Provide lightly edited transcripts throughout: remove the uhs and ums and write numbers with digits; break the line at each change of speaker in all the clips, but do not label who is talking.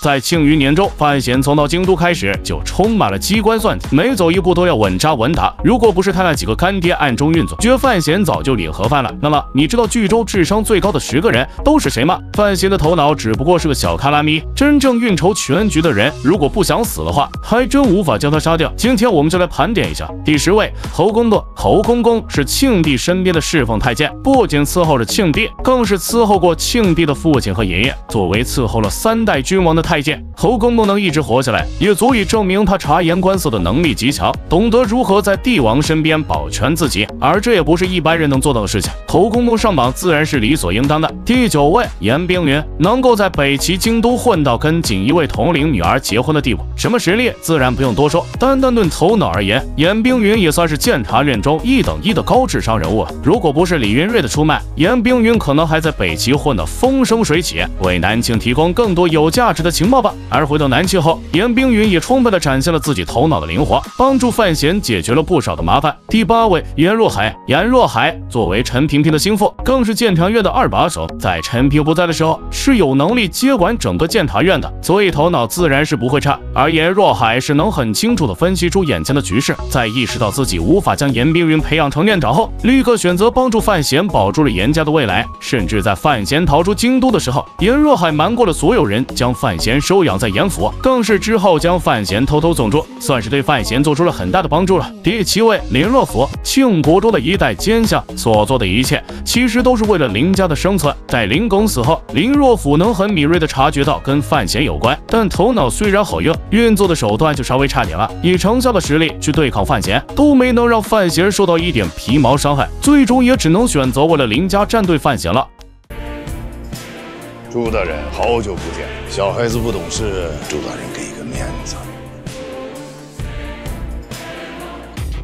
在庆余年中，范闲从到京都开始就充满了机关算计，每走一步都要稳扎稳打。如果不是他那几个干爹暗中运作，觉范闲早就领盒饭了。那么你知道剧中智商最高的10个人都是谁吗？范闲的头脑只不过是个小卡拉咪，真正运筹全局的人，如果不想死的话，还真无法将他杀掉。今天我们就来盘点一下。第10位，侯公公。侯公公是庆帝身边的侍奉太监，不仅伺候着庆帝，更是伺候过庆帝的父亲和爷爷。作为伺候了3代君王的太监，侯公公能一直活下来，也足以证明他察言观色的能力极强，懂得如何在帝王身边保全自己，而这也不是一般人能做到的事情。侯公公上榜自然是理所应当的。第9位，严冰云，能够在北齐京都混到跟锦衣卫统领女儿结婚的地步，什么实力自然不用多说，单论头脑而言，严冰云也算是监察院中1等1的高智商人物。如果不是李云瑞的出卖，严冰云可能还在北齐混得风生水起，为南庆提供更多有价值的情报吧。而回到南庆后，严冰云也充分地展现了自己头脑的灵活，帮助范闲解决了不少的麻烦。第8位，严若海。严若海作为陈萍萍的心腹，更是监察院的2把手，在陈萍不在的时候，是有能力接管整个监察院的，所以头脑自然是不会差。而严若海是能很清楚地分析出眼前的局势，在意识到自己无法将严冰云培养成院长后，立刻选择帮助范闲保住了严家的未来。甚至在范闲逃出京都的时候，严若海瞒过了所有人，将范闲收养在严府，更是之后将范闲偷偷总住，算是对范闲做出了很大的帮助了。第7位，林若甫，庆国中的1代奸相，所做的一切其实都是为了林家的生存。在林拱死后，林若甫能很敏锐地察觉到跟范闲有关，但头脑虽然好用，运作的手段就稍微差点了。以成效的实力去对抗范闲，都没能让范闲受到一点皮毛伤害，最终也只能选择为了林家站队范闲了。
朱大人，好久不见，小孩子不懂事，朱大人给个面子。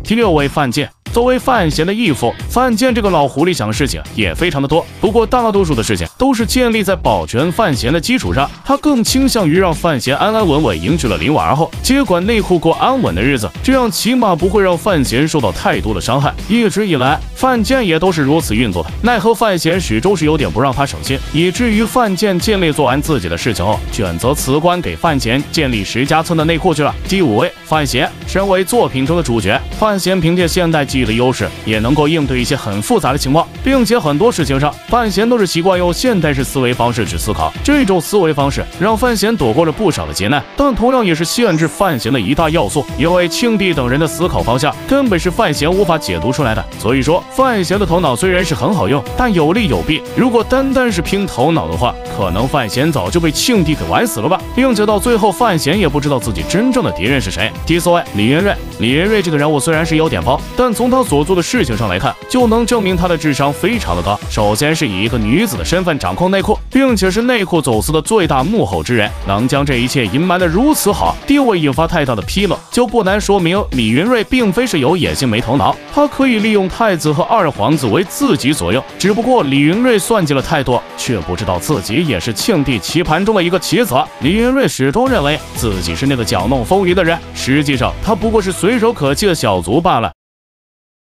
第6位，范建。作为范闲的义父，范建这个老狐狸想事情也非常的多，不过大多数的事情都是建立在保全范闲的基础上，他更倾向于让范闲安安稳稳迎娶了林婉儿后，接管内库过安稳的日子，这样起码不会让范闲受到太多的伤害。一直以来，范建也都是如此运作的，奈何范闲始终是有点不让他省心，以至于范建建立做完自己的事情后，选择辞官给范闲建立10家村的内库去了。第5位，范闲。身为作品中的主角，范闲凭借现代技艺的优势，也能够应对一些很复杂的情况，并且很多事情上，范闲都是习惯用现代式思维方式去思考。这种思维方式让范闲躲过了不少的劫难，但同样也是限制范闲的一大要素，因为庆帝等人的思考方向根本是范闲无法解读出来的。所以说，范闲的头脑虽然是很好用，但有利有弊。如果单是拼头脑的话，可能范闲早就被庆帝给玩死了吧，并且到最后范闲也不知道自己真正的敌人是谁。第4位，李云瑞。李云瑞这个人物虽然是有点包，但从他所做的事情上来看，就能证明他的智商非常的高。首先是以一个女子的身份掌控内库，并且是内库走私的最大幕后之人，能将这一切隐瞒得如此好，地位引发太大的纰漏，就不难说明李云瑞并非是有野心没头脑，他可以利用太子和2皇子为自己所用。只不过李云瑞算计了太多，却不知道自己也是庆帝棋盘中的一个棋子。李云瑞始终认为自己是那个搅弄风云的人，实际上他不过是随手可弃的小卒罢了。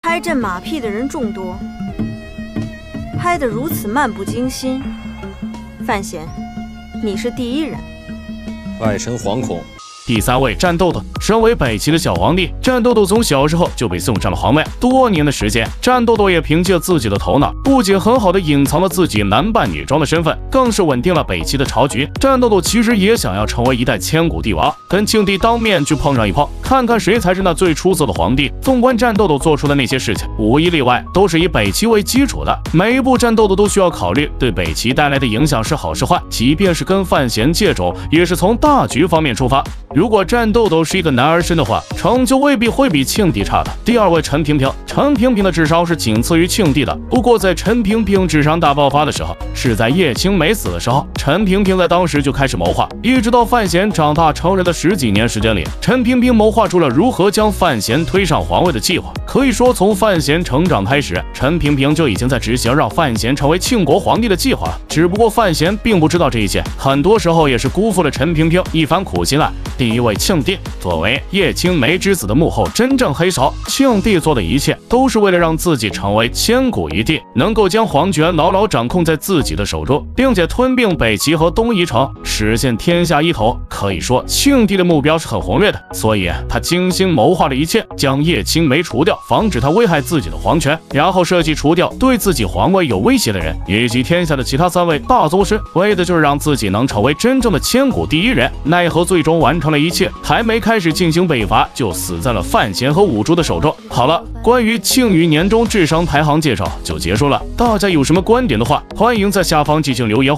拍阵马屁的人众多，拍得如此漫不经心。范闲，你是第1人。
外臣惶恐。
第3位，战斗斗。身为北齐的小皇帝，战斗斗从小时候就被送上了皇位，多年的时间，战斗斗也凭借自己的头脑，不仅很好的隐藏了自己男扮女装的身份，更是稳定了北齐的朝局。战斗斗其实也想要成为一代千古帝王，跟庆帝当面去碰上一碰，看看谁才是那最出色的皇帝。纵观战斗斗做出的那些事情，无一例外都是以北齐为基础的，每一步战斗斗都需要考虑对北齐带来的影响是好是坏，即便是跟范闲借种，也是从大局方面出发。如果战斗斗是一个男儿身的话，成就未必会比庆帝差的。第2位，陈萍萍。陈萍萍的智商是仅次于庆帝的，不过在陈萍萍智商大爆发的时候，是在叶青梅死的时候。陈萍萍在当时就开始谋划，一直到范闲长大成人的10几年时间里，陈萍萍谋划出了如何将范闲推上皇位的计划。可以说，从范闲成长开始，陈萍萍就已经在执行让范闲成为庆国皇帝的计划了。只不过范闲并不知道这一切，很多时候也是辜负了陈萍萍一番苦心了。第1位，庆帝。作为叶青梅之子的幕后真正黑手，庆帝做的一切都是为了让自己成为千古一帝，能够将皇权牢牢掌控在自己的手中，并且吞并北齐和东夷城，实现天下一统。可以说庆帝的目标是很宏略的，所以他精心谋划了一切，将叶青梅除掉，防止他危害自己的皇权，然后设计除掉对自己皇位有威胁的人，以及天下的其他3位大宗师，为的就是让自己能成为真正的千古第一人。奈何最终完成了一切，还没开始进行北伐，就死在了范闲和武竹的手中。好了，关于庆余年终智商排行介绍就结束了，大家有什么观点的话，欢迎在下方进行留言。